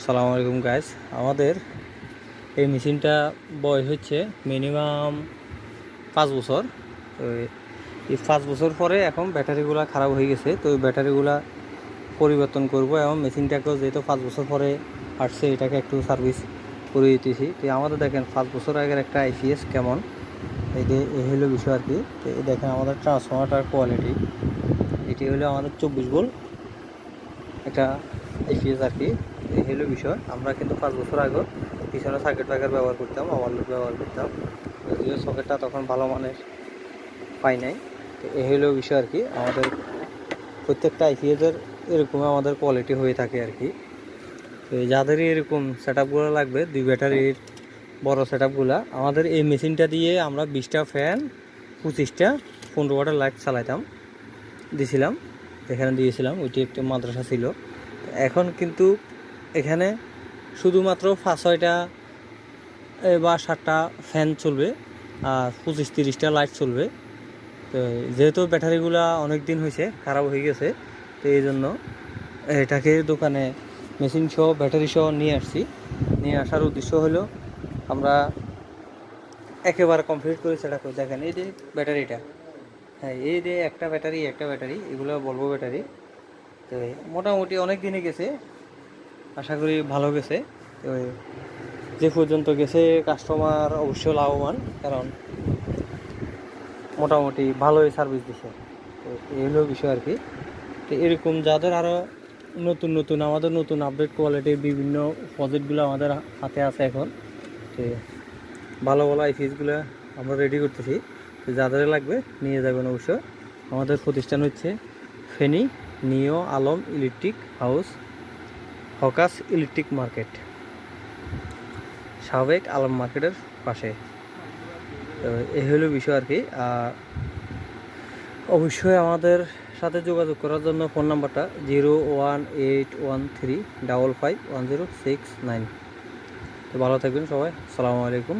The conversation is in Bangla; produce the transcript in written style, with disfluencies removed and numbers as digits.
সালামু আলাইকুম গাইস। আমাদের এই মেশিনটা বয়স হচ্ছে মিনিমাম 5 বছর। তো এই 5 বছর পরে এখন ব্যাটারিগুলো খারাপ হয়ে গেছে, তো এই ব্যাটারিগুলো পরিবর্তন করব এবং মেশিনটাকেও যেহেতু 5 বছর পরে আসছে এটাকে একটু সার্ভিস করে দিতেছি। তো আমাদের দেখেন 5 বছর আগের একটা আইপিএস কেমন, এই হলো বিষয় আর কি। তো এই দেখেন আমাদের ট্রান্সফর্মারটার কোয়ালিটি, এটি হলো আমাদের 24 ভোল্ট একটা আইপিএস আর কি। এই হলো বিষয়। আমরা কিন্তু 5 বছর আগে পিছনে সার্কিট ব্রেকার ব্যবহার করতাম, ওভারলোড ব্যবহার করতাম, যদিও সকেটটা তখন ভালো মানের পাই নাই। তো এই হলো বিষয় আর কি। আমাদের প্রত্যেকটা আইপিএসের এরকম আমাদের কোয়ালিটি হয়ে থাকে আর কি। তো যাদেরই এরকম সেট আপগুলো লাগবে, 2 ব্যাটারির বড় সেট আপগুলো, আমাদের এই মেশিনটা দিয়ে আমরা 20টা ফ্যান, 25টা 15 ওয়াটের লাইট চালাইতাম, দিয়েছিলাম, এখানে দিয়েছিলাম। ওইটি একটা মাদ্রাসা ছিল। এখন কিন্তু এখানে শুধুমাত্র 5-6টা বা 7টা ফ্যান চলবে আর 25-30টা লাইট চলবে। তো যেহেতু ব্যাটারিগুলো অনেক দিন হয়েছে, খারাপ হয়ে গেছে, তো এই জন্য এটাকে দোকানে মেশিন সহ ব্যাটারি সহ নিয়ে আসছি। নিয়ে আসার উদ্দেশ্য হলো আমরা একেবারে কমপ্লিট করে সেটা করে দেখেন। এই যে ব্যাটারিটা, হ্যাঁ, এই যে একটা ব্যাটারি, এগুলো বলবো ব্যাটারি। তো মোটামুটি অনেক দিনে গেছে, আশা করি ভালো গেছে। তো যে পর্যন্ত গেছে কাস্টমার অবশ্যই লাভবান, কারণ মোটামুটি ভালোই সার্ভিস দিছে। তো এই হলো বিষয় আর কি। তো এরকম যাদের আরও নতুন নতুন আমাদের নতুন আপডেট কোয়ালিটির বিভিন্ন প্রজেক্টগুলো আমাদের হাতে আছে এখন। তো ভালো ভালো আইপিএসগুলো আমরা রেডি করতেছি। তো যাদের লাগবে নিয়ে যাবেন অবশ্যই। আমাদের প্রতিষ্ঠান হচ্ছে ফেনী নিও Alam electric house, hawkers electric market, সাবেক আলম মার্কেটের পাশে। তো এই হলো বিষয় আর কি। আর অবশ্যই আমাদের সাথে যোগাযোগ করার জন্য ফোন নাম্বারটা 01813551069। তো ভালো থাকবেন সবাই, আসসালামু আলাইকুম।